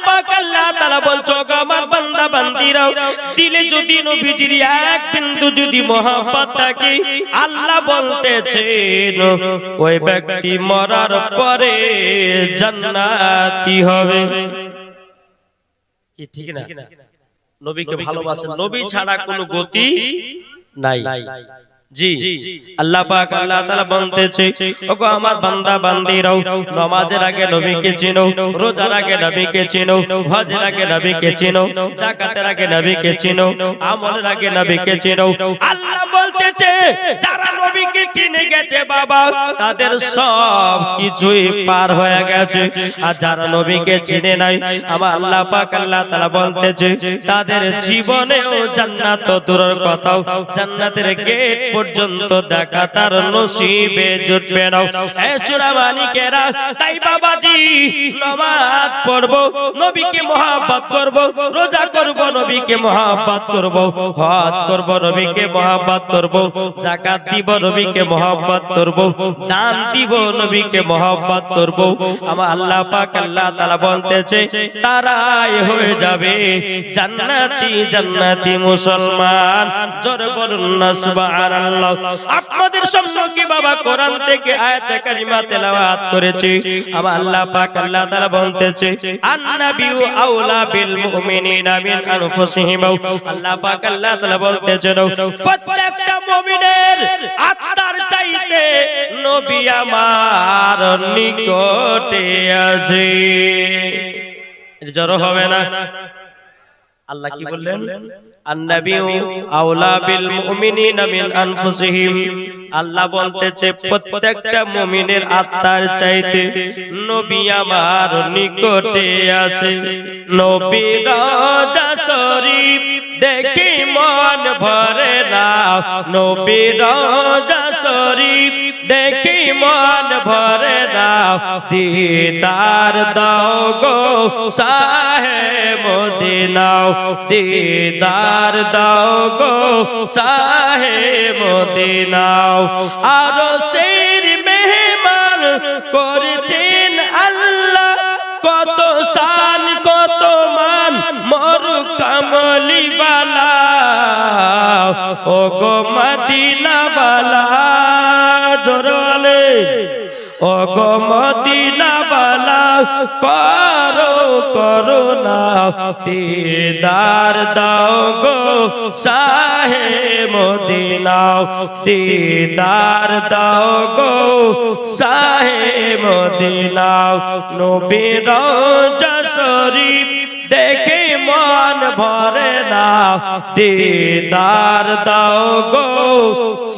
পাক আল্লাহ তাআলা বলছো আমার বান্দা বান্দীরা দিলে যদি নবীজির এক বিন্দু যদি মহব্বত থাকে আল্লাহ বলতেছেন ওই ব্যক্তি মরার পরে জান্নাতি হবে। কি ঠিক না? নবীকে ভালোবাসেন, নবী ছাড়া কোনো গতি নাই। জি আল্লাহ পাক আল্লাহ তাআলা বলতেছে ওগো আমার বান্দা বান্দীরাও নামাজের আগে নবীকে চিনো, রোজার আগে নবীকে চিনো, হজের আগে নবীকে চিনো, যাকাতের আগে নবীকে চিনো, আমলের আগে নবীকে চিনো। আল্লাহ বলতেছে যারা নবীকে চিনে গেছে বাবা তাদের সব কিছুই পার হয়ে গেছে, আর যারা নবীকে চিনে নাই আমার আল্লাহ পাক আল্লাহ তাআলা বলতেছে তাদের জীবনেও জান্নাত দূরের কথাও জান্নাতের গেট পর্যন্ত দেখা তার নসিবে জুটবে না। এ সূরা মানিকেরা তাই বাবাজি নামাজ পড়ব, নবীকে মহব্বত করব, রোজা করব, নবীকে মহব্বত করব, হজ করব, নবীকে মহব্বত করব, যাকাত দিব, নবীকে মহব্বত করব, দান দিব, নবীকে মহব্বত করব। আমার আল্লাহ পাক আল্লাহ তাআলা বলতেছে তারাই হয়ে যাবে জান্নাতি জান্নাতি মুসলমান। জোরে বলুন না সুবহানাল্লাহ। আপনাদের সম্মুখে বাবা কোরআন থেকে আয়াতে কারিমা তেলাওয়াত করেছি। আমার আল্লাহ পাক আল্লাহ তাআলা বলতেছে আন-নাবিয়্যু আওলা বিল মুমিনিনা মিন আনফুসিহিম। আল্লাহ পাক আল্লাহ তাআলা বলতেছেন প্রত্যেকটা মুমিনের আত্মার চাইতে নবী আমার নিকটে আছে। জোরে হবে না? আল্লাহ কি বললেন? আন-নাবিয়্যু আওলা বিল মুমিনিনা মিন আনফুসিহিম। আল্লাহ বলতেছে প্রত্যেকটা মুমিনের আত্মার চাইতে নবী আমার নিকটে আছে। নবীর রওজা শরীফ দেখে মন ভরে না, নবীর রওজা শরীফ দেখে মন ভরে না, দিদার দাও গো শাহে মদিনা, দিদার দাও গো শাহে মদিনা। আরশের মেহমান করেছেন আল্লাহ, কত শান কত মান মোর কামলি ওয়ালা, ও গো মদিনা ওয়ালা। জোরে ও গো মদিনা ওয়ালা করো করুণা, দিদার দাও গো শাহে মদিনা, দিদার দাও গো শাহে মদিনা। নবীর রওজা শরীফ দেখে মন ভরে না, দিদার দাও গো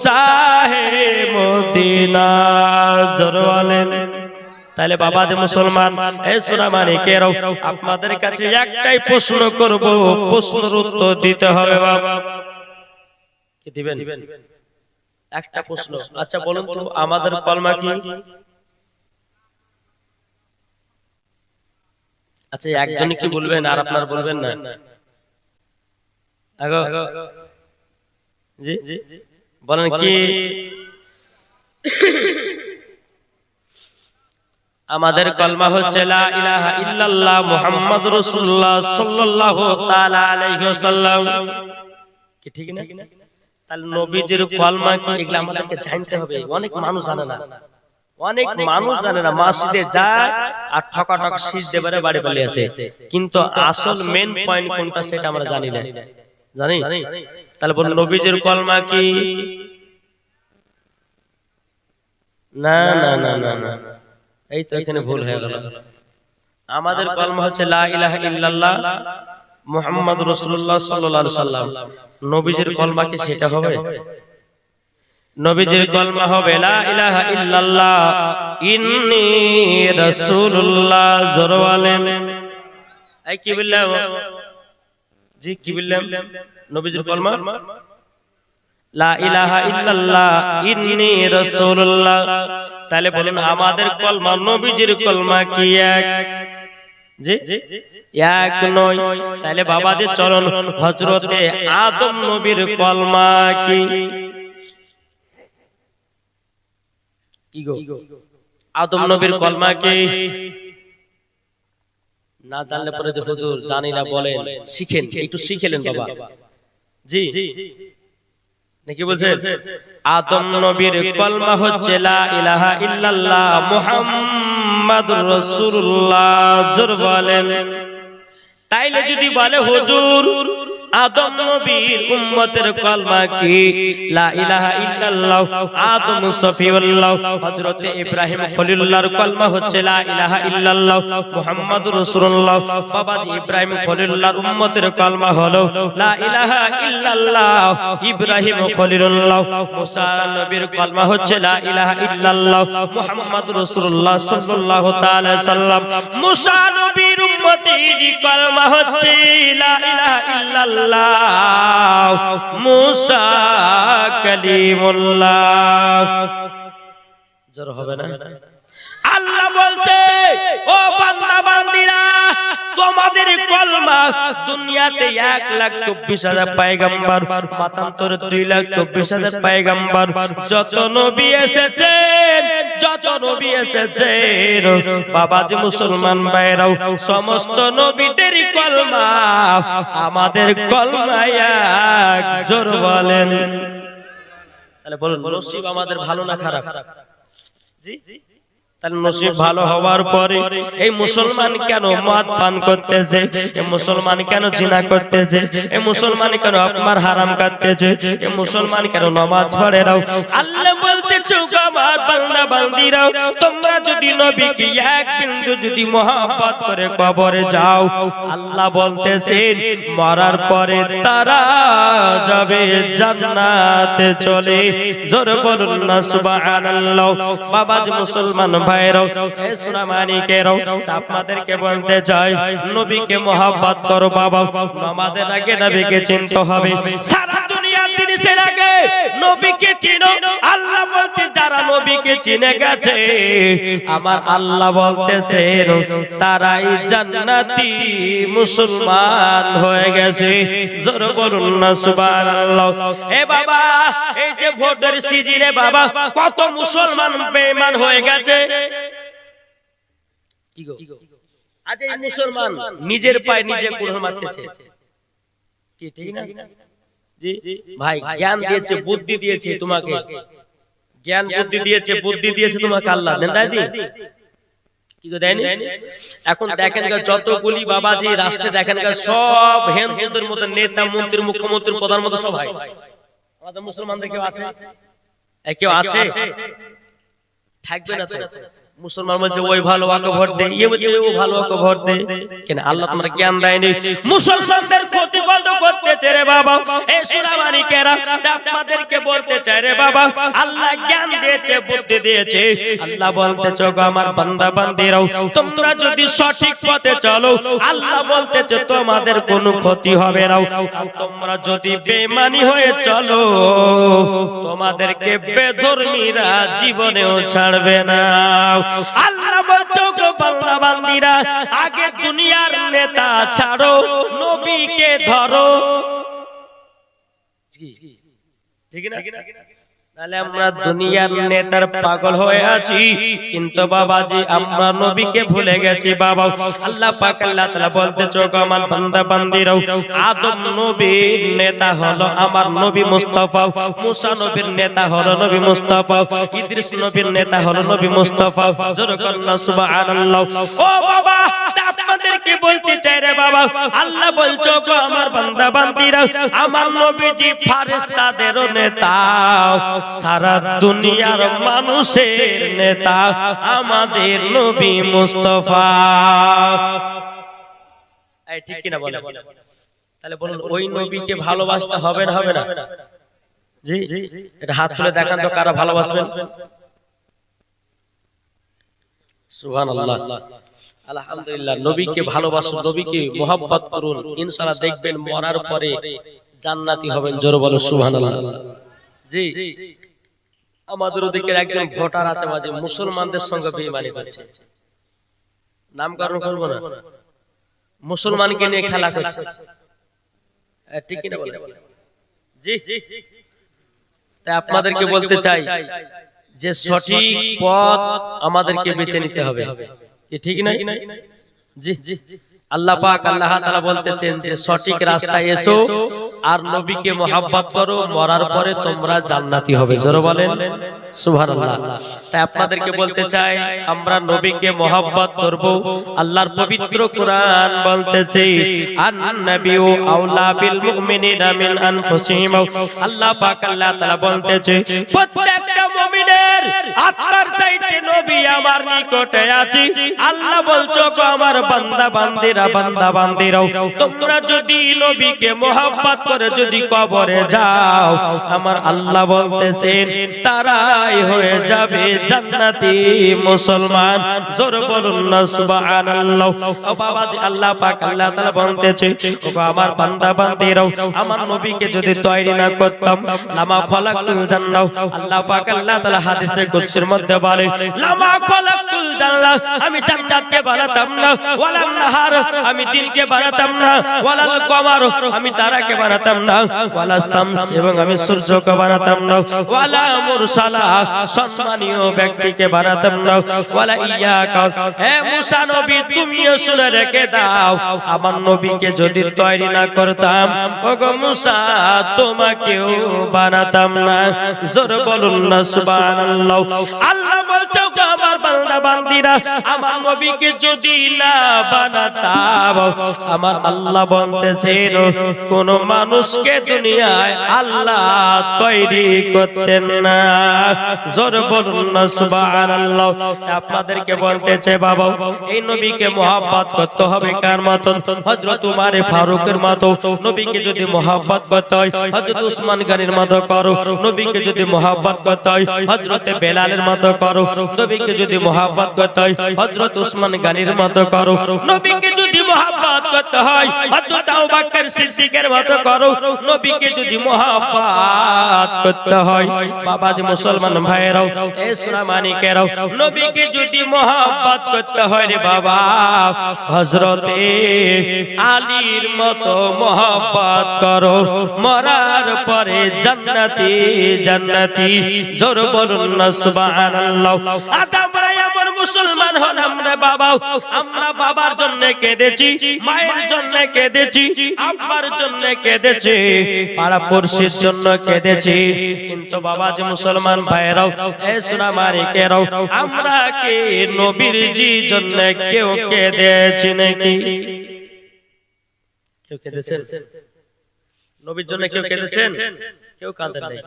শাহে মদিনা। জোরে তাহলে বাবা যে মুসলমান এই সূরা মানিকেরাও আপনাদের কাছে একটাই প্রশ্ন করব, প্রশ্নের উত্তর দিতে হবে বাবা। কি দিবেন? একটা প্রশ্ন। আচ্ছা বলুন তো আমাদের কলমা কি? আচ্ছা একজন কি বলবেন আর আপনার বলবেন না? আগো জি বলেন কি? আমাদের কলমা হচ্ছে লা ইলাহা ইল্লাল্লাহ মুহাম্মাদুর রাসূলুল্লাহ সাল্লাল্লাহু তাআলা আলাইহি ওয়াসাল্লাম। কি ঠিক না? তাহলে নবীজির কলমা কি এগুলা আমাদেরকে জানতে হবে। অনেক মানুষ জানে না, অনেক মানুষ জানে না, মসজিদে যায় আর ঠকাঠক শীষ দেবারে বাড়ি পালিয়ে আসে, কিন্তু আসল মেন পয়েন্ট কোনটা সেটা আমরা জানি না। জানি? তাহলে বলুন নবীজির কলমা কি? না না না না না, এই তো এখানে ভুল হয়ে গেল। আমাদের কলমা হচ্ছে লা ইলাহা ইল্লাল্লাহ মুহাম্মাদুর রাসূলুল্লাহ সাল্লাল্লাহু আলাইহি ওয়াসাল্লাম। নবীজির কলমা কি সেটা হবে? নবীজির কলমা হবে লা ইলাহা ইল্লাল্লাহ ইন্নী রাসূলুল্লাহ। জোরে বলেন। এই কি বললাম? জি কি বললাম? নবীজির কলমা লা ইলাহা ইল্লাল্লাহ ইন্নী রাসূলুল্লাহ। তাহলে বলেন আমাদের কলমা নবীজির কলমা কি এক? জি এক নয়। তাহলে বাবাজি চলুন হযরতে আদম নবীর কলমা কি? কি গো আদম নবীর কলমা কি? না জানলে পরে যে হুজুর জানি না বলেন, শিখেন, একটু শিখেলেন বাবা। জি নাকি বলছেন? আদম নবীর কলমা হচ্ছে লা ইলাহা ইল্লাল্লাহ মুহাম্মাদুর রাসূলুল্লাহ। জোর বলেন। তাইলে যদি বলে হুজুর আদম নবীর উম্মতের কলমা কি? লা ইলাহা ইল্লাল্লাহ। আদম সফিউল্লাহ হযরত ইব্রাহিম খলিলুল্লাহর কলমা হচ্ছে লা ইলাহা ইল্লাল্লাহ মুহাম্মাদুর রাসূলুল্লাহ। বাবাজি ইব্রাহিম খলিলুল্লাহর উম্মতের কলমা হলো লা ইলাহা ইল্লাল্লাহ ইব্রাহিম খলিলুল্লাহ। মুসা নবীর কলমা হচ্ছে লা ইলাহা ইল্লাল্লাহ মুহাম্মাদুর রাসূলুল্লাহ সাল্লাল্লাহু তাআলা সাল্লাম। মুসা নবীর উম্মতের কলমা হচ্ছে লা ইলাহা ইল্লাল্লাহ মুসা কালিমুল্লাহ। জোর হবে না? আল্লাহ বলছে ও বান্দা বান্দীরা তোমাদের কলমা দুনিয়াতে 1,24,000 পয়গম্বর, মাতান্তরে 2,24,000 পয়গম্বর, যত নবী এসেছেন, যত নবী এসেছেন বাবাজি মুসলমান ভাইরাও সমস্ত নবীদের কলমা আমাদের কলমা এক। জোর বলেন। তাহলে বলুন নসিব আমাদের ভালো না খারাপ? জি তাহলে নসিব ভালো হওয়ার পরে এই মুসলমান কেন মদ পান করতেছে? এই মুসলমান কেন জিনা করতেছে? এই মুসলমান কেন আপনার হারাম করতেছে? এই মুসলমান কেন নামাজ পড়ে রাও? আল্লাহ বলতেছে আমার বান্দা বান্দীরাও তোমরা যদি নবীকে এক বিন্দু যদি মহব্বত করে কবরে যাও, আল্লাহ বলতেছেন মরার পরে তারা যাবে জান্নাতে চলে। জোরে বলুন না সুবহানাল্লাহ। বাবাজি মুসলমান ভাইরাও এ সোনা মানিকেরাও আপনাদেরকে বলতে চাই নবীকে মহব্বত করো বাবা। নামাজের আগে নবীকে চিনতে হবে। সারা দুনিয়ার জিনিসের আগে নবীকে চিনো। আল্লাহ বলছে যারা নবীকে চিনে গেছে আমার আল্লাহ বলতেছে তারাই জান্নাতি মুসলমান হয়ে গেছে। জোরে বলুন না সুবহানাল্লাহ। এ বাবা এই যে ভোটের সিজনে বাবা কত মুসলমান বেঈমান হয়ে গেছে। কি গো আজ এই মুসলমান নিজের পায়ে নিজে কুড়াল মারতেছে। কি ঠিক না? জি ভাই জ্ঞান দিয়েছে, বুদ্ধি দিয়েছে তোমাকে, জ্ঞান বুদ্ধি দিয়েছে, বুদ্ধি দিয়েছে তোমাকে আল্লাহ। দেন দি কি গো দেয়নি? এখন দেখেন যতগুলি বাবাজি রাষ্ট্রে দেখেন সব হিন্দুদের মধ্যে নেতা মন্ত্রী মুখ্যমন্ত্রী প্রধানমন্ত্রী সব ভাই। আমাদের মুসলমানদের কেউ আছে? কেউ আছে? থাকবে না তো। মুসলমান বলছে ওই ভালো ওকে ভোট দে, ইয়ে বলছে ও ভালো ওকে ভোট দে। কেন আল্লাহ তোমার জ্ঞান দেয়নি? মুসলমানদের ক্ষতি কত করতেছে রে বাবা। এই সূরা মানিকেরা আপনাদেরকে বলতে চাই রে বাবা আল্লাহ জ্ঞান দিয়েছে, বুদ্ধি দিয়েছে। আল্লাহ বলতেছে গো আমার বান্দা বান্দীরাও তোমরা যদি সঠিক পথে চলো আল্লাহ বলতেছে তোমাদের কোনো ক্ষতি হবে না। আর তোমরা যদি বেঈমানি হয়ে চলো তোমাদেরকে বেধর্মীরা জীবনেও ছাড়বে না। আল্লাহ বলছো গো বান্দা বান্দীরা আগে দুনিয়ার নেতা ছাড়ো, নবীকে ধরো। ঠিক না? তাহলে আমরা দুনিয়ার নেতার পাগল হয়ে আছি কিন্তু বাবাজি আমরা নবীকে ভুলে গেছি বাবা। আল্লাহ পাক আল্লাহ তাআলা বলতেছে গো আমার বান্দা বান্দীরাও আদম নবীর নেতা হলো আমার নবী মুস্তাফা, মুসা নবীর নেতা হলো নবী মুস্তাফা, ইদ্রিস নবীর নেতা হলো নবী মুস্তাফা। জোরে বলুন সুবহানাল্লাহ। ও বাবা আপনাদেরকে বলতে চাই রে বাবা আল্লাহ বলছো গো আমার বান্দা বান্দীরা আমার নবীজি ফেরেশতাদের নেতা, সারা দুনিয়ার মানুষের নেতা আমাদের নবী মুস্তাফা। এই ঠিক কি না বলেন? তাহলে বলুন ওই নবীকে ভালোবাসতে হবে না হবে না? জি এটা হাত তুলে দেখান তো কারা ভালোবাসবেন। সুবহানাল্লাহ আলহামদুলিল্লাহ। নবীকে ভালোবাসুন, নবীকে মহব্বত করুন, ইনশাআল্লাহ দেখবেন মরার পরে জান্নাতি হবেন। জোরে বলো সুবহানাল্লাহ। জি আমাদের ওদিকে একজন ভোটার আছে মাঝে মুসলমানদের সঙ্গে বেঈমানি করছে, নামকরণ করব না, মুসলমানকে নিয়ে খেলা করছে। ঠিক কি না বলেন? জি তাই আপনাদেরকে বলতে চাই যে সঠিক পথ আমাদেরকে বেছে নিতে হবে। কি ঠিক না? জি আল্লাহ পাক আল্লাহ তাআলা বলতেছেন যে সঠিক রাস্তায় এসো আর নবীকে মহব্বত করো, মরার পরে তোমরা জান্নাতি হবে। জোরে বলেন সুবহানাল্লাহ। তাই আপনাদেরকে বলতে চাই আমরা নবীকে মহব্বত করব। আল্লাহর পবিত্র কোরআন বলতেছে আন-নাবিয়্যু আওলা বিল মুমিনিনা মিন আনফুসিহিম। আল্লাহ পাক আল্লাহ তাআলা বলতেছে প্রত্যেকটা মুমিনের আত্মার চাইতে নবী আমার নিকটে আছে। আল্লাহ বলছো গো আমার বান্দা বান্দিরাও তোমরা যদি নবীকে মহব্বত করে যদি কবরে যাও, আমার আল্লাহ বলতেছেন তারাই হয়ে যাবে জান্নাতি মুসলমান। জোরে বলুন না সুবহানাল্লাহ। ও বাবা আল্লাহ পাক আল্লাহ তাআলা বলতেছে ও আমার বান্দা বান্দিরাও আমার নবীকে যদি তৈরি না করতাম লামা খলাকতুল জান্নাহ। আল্লাহ পাক আল্লাহ তাআলা হাদিসে কুদসির মধ্যে বলে লামা খলাকতুল জান্নাহ, আমি জান্নাতকে বানাতাম না, ওয়ালান নাহার আমি দিনকে বানাতাম না, ওয়ালাল কমার আমি তারাকে বানাতাম না, ওয়ালা শামস এবং আমি সূর্যকে বানাতাম না, ওয়ালা মুরসালা সম্মানীয় ব্যক্তিকে বানাতাম না, ওয়ালা ইয়াকা। হে মুসা নবী তুমিও শুনে রেখে দাও আমার নবীকে যদি তৈরি না করতাম ওগো মুসা তোমাকেও বানাতাম না। জোরে বলুন না সুবহানাল্লাহ। আল্লাহ বলছো আমার বান্দা বান্দিরা আমার নবীকে যদি না বানাতাম, আমার আল্লাহ বলতেছেন কোন মানুষকে দুনিয়ায় আল্লাহ তৈরি করতেন না। জোরে বলুন না সুবহানাল্লাহ। আপনাদেরকে বলতেছে বাবা এই নবীকে মহব্বত করতে হবে কার মতন? হযরত উমর ফারুকের মতো। নবীকে যদি মহব্বত করতে হয় হযরত উসমান গনির মতো করো। নবীকে যদি মহব্বত করতে হয় হযরত বেলালের মতো করো। নবীকে যদি মহব্বত করতে হয় হযরত উসমান গনির মতো করো। নবীকে যদি মহব্বত করতে হয় হযরত আবু বকর সিদ্দিকের মতো করো। নবীকে যদি মহব্বত করতে হয় বাবাজি মুসলমান ভাইরাও এ সোনা মানিকেরাও নবীকে যদি মহব্বত করতে হয় রে বাবা হযরতে আলীর মতো মহব্বত করো, মরার পরে জান্নাতি জান্নাতি। জোরে বলুন না সুবহানাল্লাহ। আমরা এমন মুসলমান হন আমরা বাবা আমরা বাবার জন্য কেঁদেছি, মায়ের জন্য কেঁদেছি, আব্বার জন্য কেঁদেছি, পাড়া পড়শির জন্য কেঁদেছি, কিন্তু বাবা যে মুসলমান ভাইরাও এ সোনা মানিকেরাও আমরা কে নবীর জি জন্য কেউ কেঁদেছি নাকি? কেউ কেঁদেছেন? নবীর জন্য কেউ কেঁদেছেন? কেউ কাঁদেন নাই।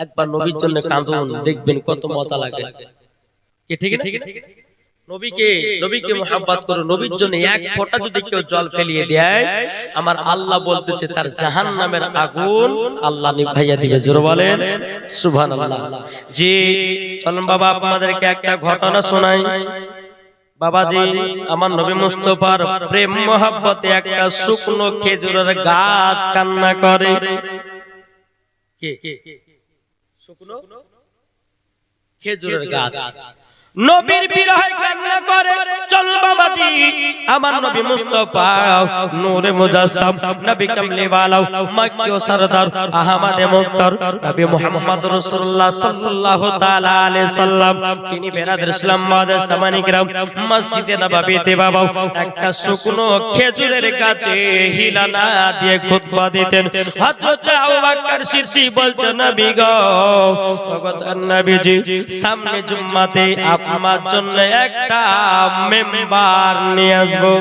একবার নবীর জন্য কাঁদুন, দেখবেন কত মজা লাগে। কি ঠিক না? নবীকে মুহাব্বত করো। নবীর জন্য এক ফোঁটা যদি কেউ জল ফেলিয়ে দেয় আমার আল্লাহ বলতেছে তার জাহান্নামের আগুন আল্লাহ নিভাইয়া দিবে। জোরে বলেন সুবহানাল্লাহ। জি চলুন বাবা আপনাদেরকে একটা ঘটনা শোনাই। বাবাজি আমার নবী মুস্তাফার প্রেম মহব্বতে একটা শুকনো খেজুরের গাছ কান্না করে। কে? শুকনো খেজুরের গাছ নবীর বিরহে কান্না করে। চল বাবাজি আমার নবী মুস্তাফা নূরে মুজাসসাম নবী কামলি ওয়ালা মক্কি ও সরদার আহমদে মুক্তার নবী মুহাম্মদ রাসূলুল্লাহ সাল্লাল্লাহু তাআলা আলাইহি সাল্লাম তিনি বেরাদর ইসলাম মাদের সামানিকরাম মসজিদে নববীতে বাবা একটা শুকনো খেজুরের গাছে হিলানা দিয়ে খুতবা দিতেন। হযরত আবু বকর সিদ্দিক বলছেন নবী গো ভগত নবীজি সামনে জুম্মাতে আমার জন্য একটা মেম্বার নিয়ে আসবো।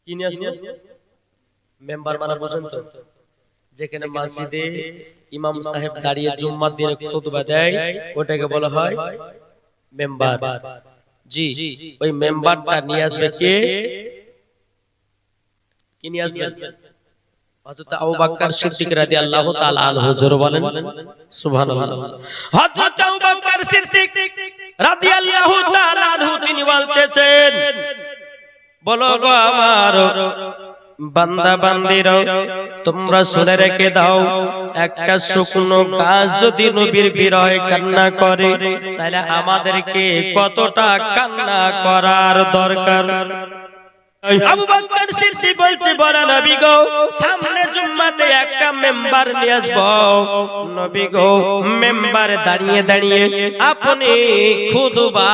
কি নিয়ে আসবো? মেম্বার মানে বুঝেন তো, যেখানে মসজিদে ইমাম সাহেব দাঁড়িয়ে জুম্মার দিনে খুতবা দেয় ওটাকে বলা হয় মেম্বার। জি ওই মেম্বারটা নিয়ে আসবে কে? কি নিয়ে আসবে? হযরত আবু বকর সিদ্দিক রাদিয়াল্লাহু তাআলা আনহু। জোরে বলেন সুবহানাল্লাহ। হযরত আবু বকর সিদ্দিক রাদিয়াল্লাহু তাআলা আনহু তিনি বলতেছেন বলো গো আমার বান্দা বান্দিরা তোমরা শুনে রেখে দাও একটা শুকনো গাছ যদি নবীর বিরহে কান্না করে তাহলে আমাদেরকে কতটা কান্না করার দরকার। আবু বকর সিদ্দিক বলছে বড় নবী গো সামনে জুম্মাতে একটা মেম্বার নিয়ে আসবো নবী গো মেম্বারে দাঁড়িয়ে দাঁড়িয়ে আপনি খুতবা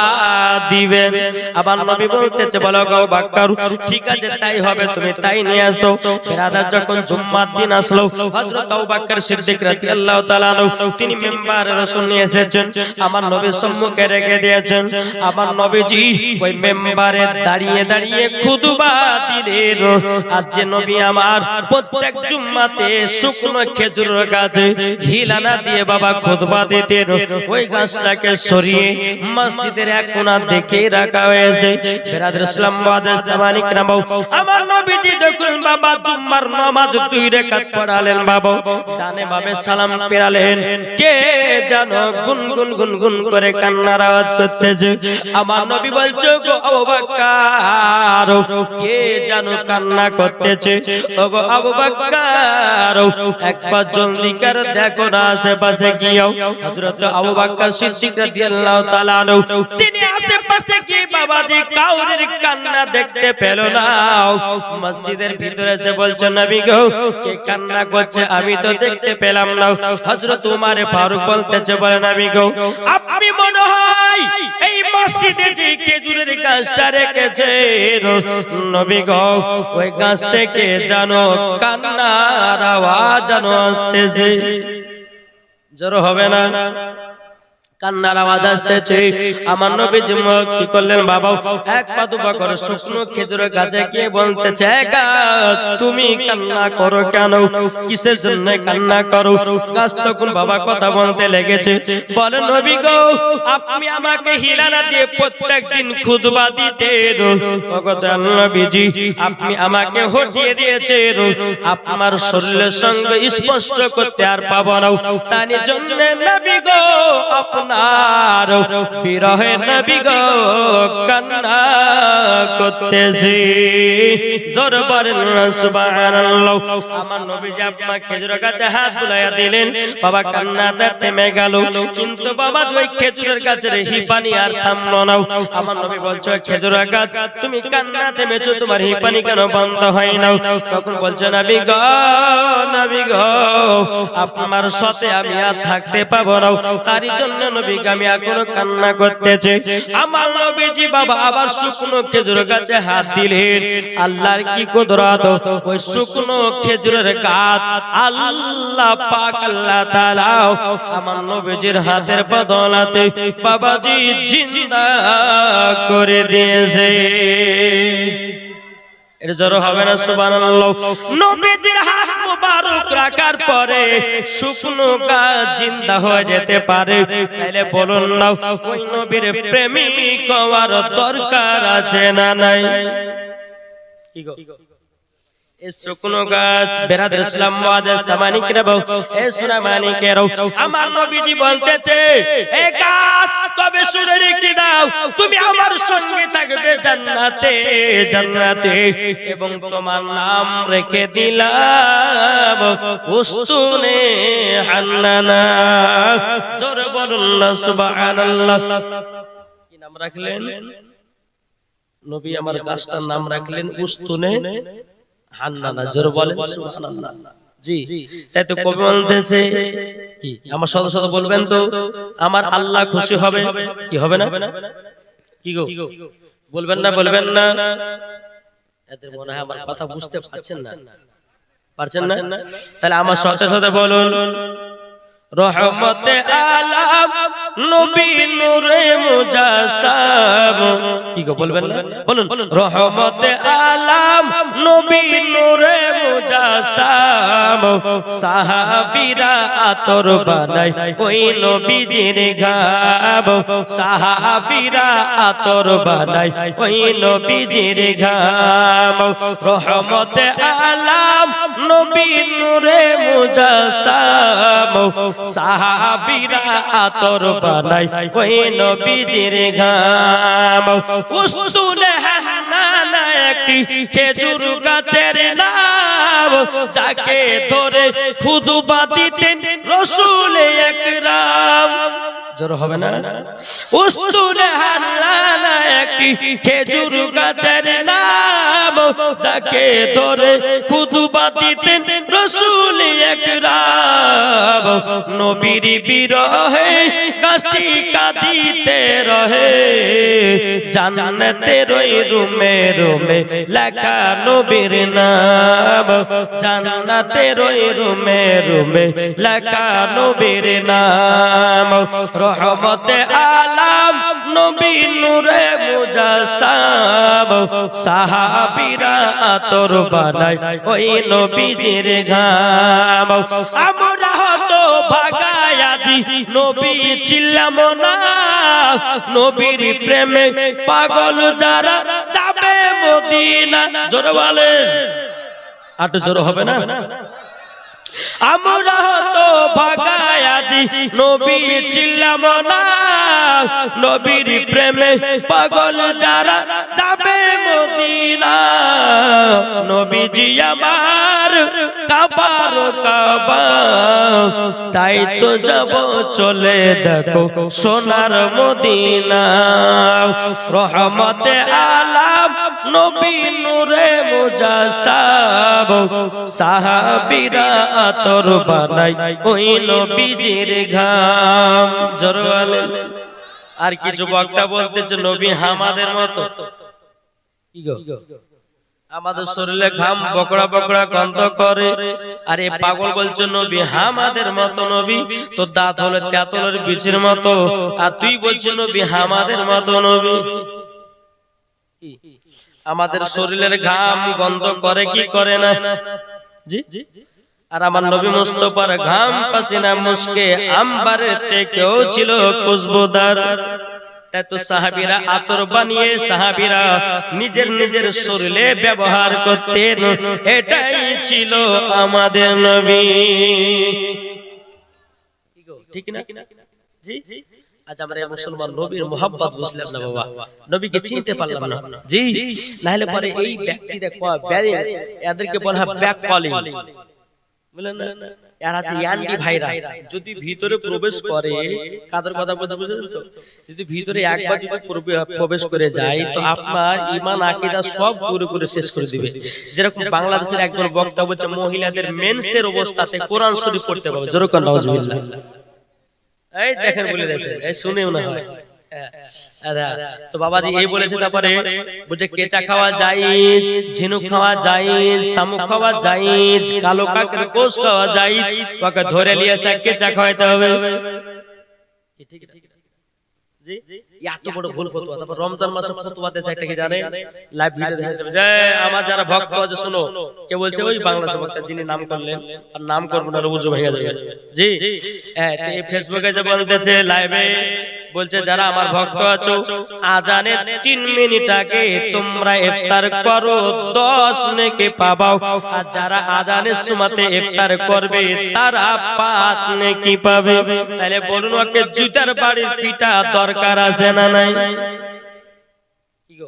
দিবেন আবার নবী বলতেছে বলো গো বকর ঠিক আছে তাই হবে তুমি তাই নিয়ে আসো বিরাদার যখন জুম্মার দিন আসলো হযরত আবু বকর সিদ্দিক রাদিয়াল্লাহু তাআলা আনহু তিনি মেম্বারে রাসূল নিয়ে এসেছেন আমার নবীর সম্মুখে রেখে দিয়েছেন আমার নবীজি ওই মেম্বারে দাঁড়িয়ে দাঁড়িয়ে খুতবা দিলেন আজ যে নবী আমার প্রত্যেক জুম্মাতে শুকনো খেজুরের গাছে হিলানা দিয়ে বাবা খুতবা দিতেন ওই গাছটাকে সরিয়ে মসজিদের এক কোণা দেখে রাখা হয়েছে বিরাদর ইসলাম বাদের সামানিক নাম আমার নবীজি যখন বাবা জুম্মার নামাজ দুই রাকাত পড়ালেন বাবা ডানে বামে সালাম ফেরালেন কে জানো গুনগুন গুনগুন করে কান্নার আওয়াজ করতেছে আমার নবী বলছো গো আবু বকর কে জানো কান্না করতেছে ওগো আবু বকর একবার জলদি করে দেখো না আশেপাশে গিয়েও হযরত আবু বকর সিদ্দিক রাদিয়াল্লাহু তাআলা আনহু তিনি আশেপাশে গিয়ে বাবাজি কাউরের কান্না দেখতে পেল না মসজিদের ভিতরে এসে বলছে নবী গো কে কান্না করছে আমি তো দেখতে পেলাম না হযরত উমর ফারুক বলতেছে বলে নবী গো আপনি মনে হয় এই মসজিদে যে খেজুরের গাছটা রেখেছে নবী গো ওই গাছ থেকে জানো কান্নার আওয়াজ জানো আসতেছে জোর হবে না কান্নার আওয়াজ আসতেছে আমার নবীজি কি করলেন বাবা এক পা দুপা করে শুকনো খেজুরের গাছে গিয়ে বলতেছে তুমি কান্না করো কেন কিসের জন্য কান্না করো গাছ তখন বাবা কথা বলতে লেগেছে বলে নবী গো আপনি আমাকে হিলানা দিয়ে প্রত্যেকদিন খুতবা দিতেন ওগো নবীজি আপনি আমাকে হটিয়ে দিয়েছেন আপনার শরীরের সঙ্গে স্পষ্ট করতে আর পাবো না তার জন্য নবী গো আপনার বিরহে নবী গো কান্না করতেছি জোর বলেন সুবহানাল্লাহ আমার নবীজি আপনার খেজুরের গাছে হাত বুলাইয়া দিলেন বাবা কান্নাটা থেমে গেল কিন্তু বাবা ওই খেজুরের গাছের হিপানি আর থামলো না আমার নবী বলছে খেজুরের গাছ তুমি কান্না থেমেছো তোমার হিপানি কেন বন্ধ হয় না তখন বলছে নবী গো আপনার সাথে আমি আর থাকতে পাবো না তার জন্য নবী আমি এখনো কান্না করতেছে আমার নবীজি বাবা আবার শুকনো খেজুরের গাছে হাত দিলেন আল্লাহর কি কুদরত ওই শুকনো খেজুরের গাছ আল্লাহ পাক আল্লাহ তাআলা আমার নবীজির হাতের বদলাতে বাবাজি জিন্দা করে দিয়েছে এর জোর হবে না সুবহানাল্লাহ নবীজির হাত মুবারক রাখার পরে শুকনো গাছ জিন্দা হয়ে যেতে পারে তাইলে বলুন না ওই নবীর প্রেমিক হওয়ার দরকার আছে না নাই কি গো এই শুকনো গাছ বিরাদর ইসলাম ওয়াদের সামানিকরা বউ এ সুনামানিকেরাও আমার নবীজি বলতেছে এই গাছ তবে শুনে রেখে দাও তুমি আমার সঙ্গে থাকবে জান্নাতে এবং তোমার নাম রেখে দিলাম উস্তুনে হান্নানা জোরে বলুন না সুবহানাল্লাহ কি নাম রাখলেন নবী আমার গাছটার নাম রাখলেন উস্তুনে হান্নানা জোরে বলেন সুবহানাল্লাহ জি তাই তো কবি বলতেছে কি আমার সাথে সাথে বলবেন তো আমার আল্লাহ খুশি হবে কি হবে না কি গো বলবেন না এদের মনে হয় আমার কথা বুঝতে পারছেন না তাহলে আমার সাথে সাথে বলুন রহমতে আলাম নবী নূরে মুজাসসাম কি গো বলবেন না বলুন রহমতে আলাম নবী নূরে মুজাসসাম সাহাবীরা আতর বানাই ওই নবীজির ঘাম সাহাবীরা আতর বানাই ওই নবীজির ঘাম রহমতে আলাম নবী নূরে মুজাসসাম সাহাবীরা আতর বানাই ওই নবীজির ঘাম উস্তুনে হান্নানা একটি খেজুর গাছের নাম যাকে ধরে খুতবা দিতেন রাসূল আকরাম জোর হবে না উস্তুনে হান্নানা একটি খেজুর গাছের নাম যাকে ধরে খুতবা দিতেন রাসূল একরাম নবীর বিরহে গাছটি কাঁদিতে রহে জান্নাতের ওই রুমে রুমে লেখা নবীর নাম জান্নাতের ওই রুমে রুমে লেখা নবীর নাম রহমতে আলাম নবী নূরে মুজাসসাম সাহাবীরা আতর বানায় ওই নবীজির ঘাম আমরা তো ভাগায় আজি নবী ছিলাম না নবীর প্রেমে পাগল যারা যাবে মদিনা জোরে বলেন আট জোর হবে না আমরা তো ভাগায় আজি নবী ছিলাম না নবীর প্রেমে পাগল যারা যাবে মদিনা নবীজি আমার কাবার কাবা তাই তো যাব চলে দেখো সোনার মদিনা রহমতে আলাম নবী নূরে মুজাসসাম সাহাবীরা আতর বানাই ওই নবীজির ঘাম জোরে আর কিছু বক্তা বলতেছে নবী আমাদের মতো কি গো আমাদের শরীরে ঘাম বকড়া বকড়া গন্ধ করে আর এই পাগল বলছে নবী আমাদের মতো নবী তো দাঁত হলো তেঁতুলের বীজের মতো আর তুই বলছিস নবী আমাদের মতো নবী আমাদের শরীরের ঘাম গন্ধ করে কি করে না জি আর আমার নবী মুস্তাফার ঘাম পাসিনা মুস্কে আম্বারের থেকেও ছিল খুশবুদার তাই তো সাহাবীরা আতর বানিয়ে সাহাবীরা নিজের নিজের শরীরে ব্যবহার করতেন এটাই ছিল আমাদের নবী ঠিক না জি আজ আমরা মুসলমান নবীর মোহাব্বত বুঝলাম না বাবা নবীকে চিনতে পারলাম না জি না হলে পরে এই ব্যক্তিরা এদেরকে বলা হয় ব্যাক কলিং বলেন না এর আছে অ্যান্টি ভাইরাস যদি ভিতরে প্রবেশ করে কাদের কথা বলতে বুঝছো যদি ভিতরে একবার যদি প্রবেশ করে যায় তো আপনার ঈমান আকীদা সব পুরো শেষ করে দিবে যেরকম বাংলাদেশের একজন বক্তা বলছে মহিলাদের মেন্সের অবস্থাতে কোরআন শরীফ পড়তে পারবে জোরে কোন নাউজুবিল্লাহ এই দেখেন বলে দিয়েছে এই শুনেও না হয় তো বাবাজি এই বলেছে তারপরে বলছে কেচা খাওয়া জায়েজ ঝিনুক খাওয়া জায়েজ শামুক খাওয়া জায়েজ কালো কাকের গোশ খাওয়া জায়েজ ওকে ধরে নিয়ে এসে কেচা খাওয়াতে হবে ঠিক ঠিক জি এত বড় ভুল ফতোয়া তারপর রমজান মাসে ফতোয়া দেয় একটা কি জানে লাইভ ভিডিও দেখা যাবে যে আমার যারা ভক্ত আছে শুনো কে বলছে ওই বাংলাদেশের বক্তা যিনি নাম করলেন আর নাম করব না রুজু ভেঙে যাবে জি এই ফেসবুকে যে বলতেছে লাইভে বলছে যারা আমার ভক্ত আছো আজানের 3 মিনিট আগে তোমরা ইফতার করো 10 নেকি পাবাও আর যারা আজানের সময়তে ইফতার করবে তারা 5 নেকি পাবে তাহলে বলুন ওকে জুতার বাড়ির পিটা দরকার আছে না নাই কি গো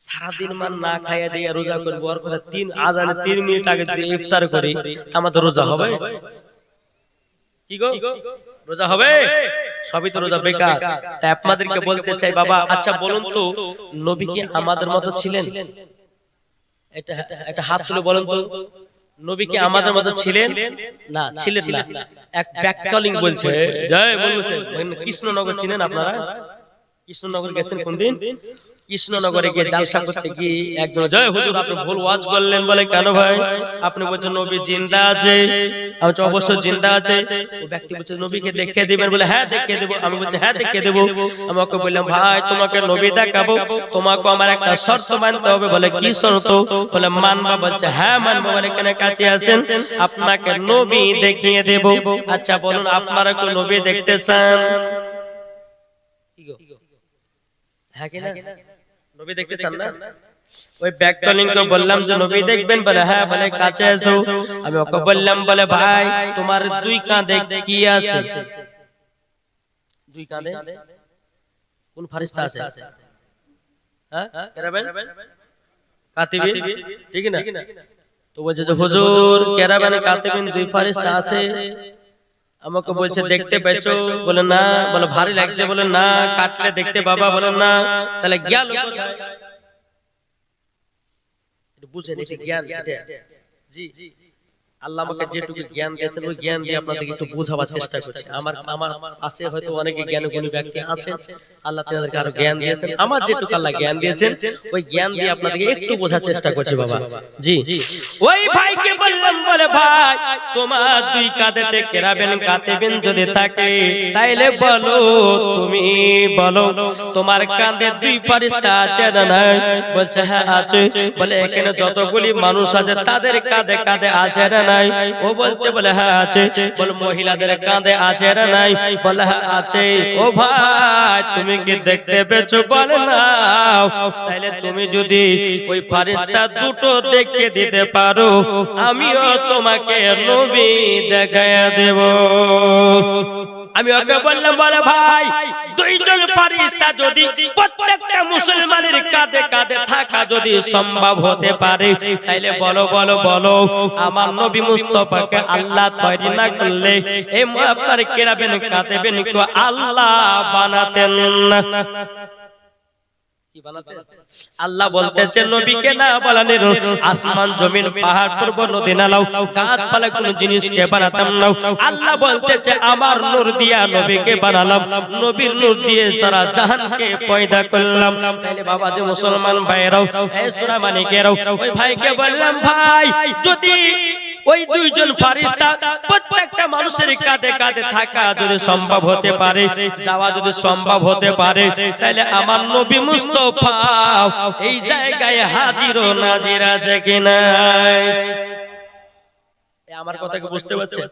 সারা দিন মান না খাইয়া দিয়ে রোজা করব আর কথা 3 আজানের 3 মিনিট আগে যদি ইফতার করি আমাদের রোজা হবে কি গো রোজা হবে সবই তো রোজা বেকার তাই আপনাদেরকে বলতে চাই বাবা আচ্ছা বলুন তো নবী কি আমাদের মতো ছিলেন এটা হাত তুলে বলুন তো নবী কি আমাদের মতো ছিলেন না ছিলেন না এক ব্যাককলিং বলছে জয় বলছেন কৃষ্ণনগর চিনেন আপনারা কৃষ্ণনগর গেছেন কোন দিন কৃষ্ণনগরে গিয়ে জালসা করতে গিয়ে একজন জয় হুজুর আপনি ভুল ওয়াজ করলেন বলে কেন ভাই আপনি বলছেন নবী জিন্দা আছে আমি বলছি অবশ্যই জিন্দা আছে ওই ব্যক্তি বলছে নবীকে দেখিয়ে দিবেন বলে হ্যাঁ দেখিয়ে দেব আমি বলছি হ্যাঁ দেখিয়ে দেব আমি ওকে বললাম ভাই তোমাকে নবী দেখাবো তোমাকে আমার একটা শর্ত মানতে হবে বলে কি শর্ত বলে মানবা বলছে হ্যাঁ মানবো বলে কেন কাছে আছেন আপনাকে নবী দেখিয়ে দেব আচ্ছা বলুন আপনারা কি নবী দেখতে চান কি গো হ্যাঁ কি না নবী দেখতে চান না ওই ব্যাককলিং কে বললাম যে নবী দেখবেন বলে হ্যাঁ বলে কাছে এসো আমি ওকে বললাম বলে ভাই তোমার দুই কাঁধে কি আছে দুই কাঁধে কোন ফেরেশতা আছে হ্যাঁ কেরাবেন কাতিবিন ঠিক না তো বলছে যে হুজুর কেরাবেন কাতিবিন দুই ফেরেশতা আছে আমাকে বলছে দেখতে পেছো বলে না বলে ভারী লাগছে বলে না কাটলে দেখতে বাবা বলে না তাহলে গেল বুঝেন এটা জ্ঞান জি আল্লাহ আমাকে যেটুকু জ্ঞান দিয়েছেন ওই জ্ঞান দিয়ে আপনাদেরকে একটু বোঝাবার চেষ্টা করছি আমার আছে হয়তো অনেকে জ্ঞানী ব্যক্তি আছেন আল্লাহ তাদেরকে আরো জ্ঞান দিয়েছেন আমার যেটুকু আল্লাহ জ্ঞান দিয়েছেন ওই জ্ঞান দিয়ে আপনাদেরকে একটু বোঝার চেষ্টা করছি বাবা জি ওই ভাইকে বললাম বলে ভাই তোমার দুই কাঁধেতে কেরাবেন কাতেবেন যদি থাকে তাইলে বলো তুমি বলো তোমার কাঁধে দুই ফেরেশতা আছে না নাই বলছে হ্যাঁ আছে বলে এখানে যতগুলি মানুষ আছে তাদের কাঁধে কাঁধে আছে না নাই ও বলছে বলে হ্যাঁ আছে বলে মহিলাদের কাঁধে আছে না নাই বলে হ্যাঁ আছে ও ভাই তুমি কি দেখতে পেয়েছো বলে না তাহলে তুমি যদি ওই ফেরেশতা দুটো দেখে দিতে পারো আমিও তোমাকে নবী দেখায়া দেব আমি ওকে বললাম বলে ভাই দুইজন ফেরেশতা যদি প্রত্যেকটা মুসলমানের কাঁধে কাঁধে থাকা যদি সম্ভব হতে পারে তাইলে বলো বলো বলো আমার নবী মুস্তাফাকে আল্লাহ তৈরি না করলে এই আপনার কেরাবেন কাতেবেন কো আল্লাহ বানাতেন না আল্লাহ বলতেছেন নবীকে না বানালেন আসমান জমিন পাহাড় পর্বত নদী নালাও গাছপালা কোন জিনিসকে বানাতাম না আল্লাহ বলতেছে আমার নূর দিয়া নবীকে বানালাম নবীর নূর দিয়ে সারা জাহানকে পয়দা করলাম তাহলে বাবা যে মুসলমান ভাইরাও এই সূরা মানিকেরাও ওই ভাইকে বললাম ভাই যদি ওই দুইজন ফেরেশতা প্রত্যেকটা মানুষের কাঁধে কাঁধে থাকা যদি সম্ভব হতে পারে যাওয়া যদি সম্ভব হতে পারে তাহলে আমার নবী মুস্তাফা এই জায়গায় হাজির ও নাজির আছে কিনা আমার কথা কি বুঝতে পারছেন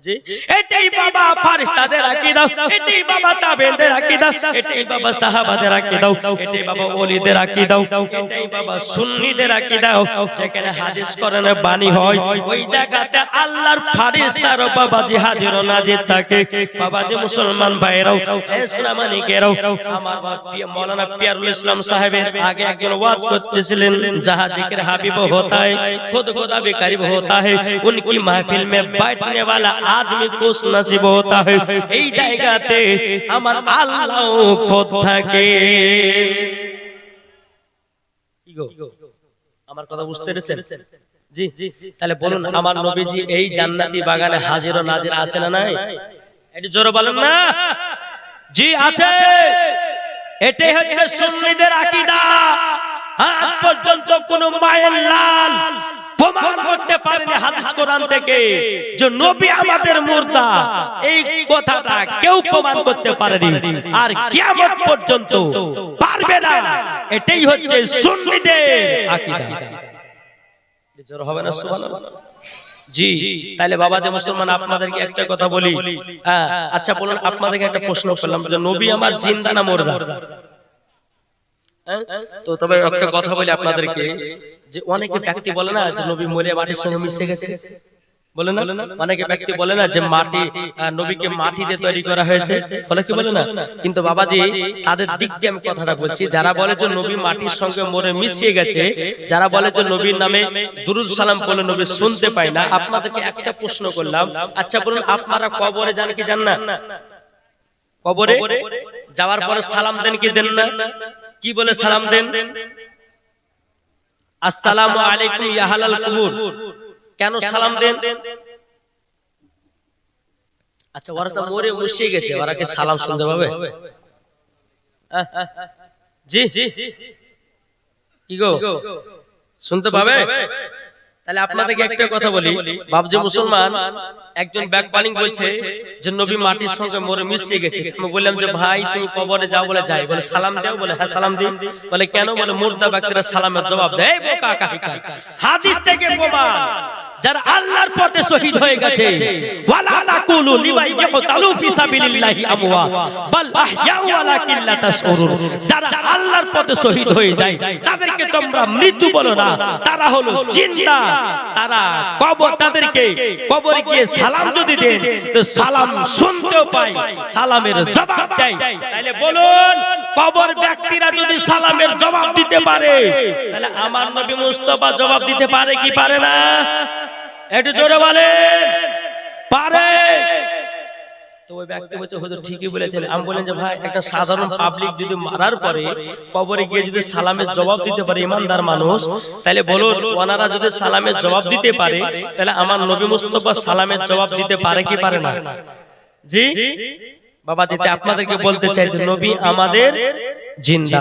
জি এটাই বাবা ফেরেশতাদের আকীদা এটাই বাবা তাবেঈনদের আকীদা এটাই বাবা সাহাবাদের আকীদা এটাই বাবা ওলিদের আকীদা এটাই বাবা সুন্নিদের আকীদা যেখানে হাদিস কোরআনে বাণী হয় ওই জায়গাতে আল্লাহর ফেরেশতার বাবাজি হাজির ও নাজির থাকে বাবাজি মুসলমান ভাইরাও ইসলামানিকেরাও আমার মাওলানা পিয়ারুল ইসলাম সাহেবের আগে একজন ওয়াজ করতেছিলেন जहां जिक्र हबीब होता है खुद खुदा भी करीब होता है उनकी महफिल में बैठने वाला आदमी खुश नसीब होता है এই জায়গাতে আমার আল্লাহ খোদ থাকে কি গো আমার কথা বুঝতে পেরেছেন জি তাহলে বলুন আমার নবীজি এই জান্নাতি বাগানে হাজির ও নাজির আছে না নাই একটু জোরে বলেন না জি আছে এটাই হচ্ছে সুন্নিদের আকীদা আজ পর্যন্ত কোন মায়ের লাল প্রমাণ করতে পারেনি হাদিস কোরআন থেকে যে নবী আমাদের মুর্দা এই কথাটা কেউ প্রমাণ করতে পারেনি আর কিয়ামত পর্যন্ত পারবে না এটাই হচ্ছে সুন্নিদের আকীদা জোর হবে না সুবহানাল্লাহ জি তাহলে বাবাদের মুসলমান আপনাদেরকে একটা কথা বলি আচ্ছা বলুন আপনাদেরকে একটা প্রশ্ন করলাম যে নবী আমার জিন্দা না মুর্দা তো তবে একটা কথা বলি আপনাদেরকে যে অনেকে ব্যক্তি বলে না যে নবী মরে মাটির সঙ্গে মিশে গেছে বলে না অনেকে ব্যক্তি বলে না যে মাটি নবীকে মাটি দিয়ে তৈরি করা হয়েছে বলে কি বলে না কিন্তু বাবাজি তাদের দিক দিয়ে আমি কথাটা বলছি যারা বলে যে নবী মাটির সঙ্গে মরে মিশিয়ে গেছে যারা বলে যে নবীর নামে দুরূদ সালাম বলে নবী শুনতে পায় না আপনাদেরকে একটা প্রশ্ন করলাম আচ্ছা বলুন আপনারা কবরে যান কি জান না কবরে যাওয়ার পরে সালাম দেন কি দেন না কি বলে সালাম দেন আসসালামু আলাইকুম ইয়া আহলাল কুবুর কেন সালাম দেন আচ্ছা ওরা তো মরে মুশিয়ে গেছে ওরা কি সালাম শুনতে পাবে জি কি গো শুনতে পাবে তাহলে আপনাদেরকে একটা কথা বলি বাবজি মুসলমান একজন ব্যাক কলিং বলছে যে নবী মাটির সঙ্গে মরে মিশিয়ে গেছে আমি বললাম যে ভাই তুমি কবরে যাও বলে যাই বলে সালাম দাও বলে হ্যাঁ সালাম দিই বলে কেন বলে মুর্দা ব্যক্তিরা সালামের জবাব দেয় এই বোকা কাহিকা হাদিস থেকে প্রমাণ যারা আল্লাহর পথে শহীদ হয়ে গেছে ওয়ালা তাকুলু লিমাই ইয়াকতালু ফি সাবিলিল্লাহি আমওয়াত বাল আহইয়াউ ওয়ালাকিন লা তাশউরুন যারা আল্লাহর পথে শহীদ হয়ে যায় তাদেরকে তোমরা মৃত্যু বলো না তারা হলো জিন্দা তারা কবর তাদেরকে কবরে গিয়ে সালাম যদি দেন তো সালাম শুনতেও পায় সালামের জবাব দেয় তাহলে বলুন কবর ব্যক্তিরা যদি সালামের জবাব দিতে পারে তাহলে আমার নবী মুস্তাফা জবাব দিতে পারে কি পারে না একটু জোরে বলেন পারে তো ওই ব্যক্তি বলছে হুজুর ঠিকই বলেছেন। আমি বলেন যে ভাই একটা সাধারণ পাবলিক যদি মারার পরে কবরে গিয়ে যদি সালামের জবাব দিতে পারে ইমানদার মানুষ, তাহলে বলুন ওনারা যদি সালামের জবাব দিতে পারে তাহলে আমার নবী মুস্তাফা সালামের জবাব দিতে পারে কি পারে না? জি বাবা, যেটা আপনাদেরকে বলতে চাই যে নবী আমাদের জিন্দা।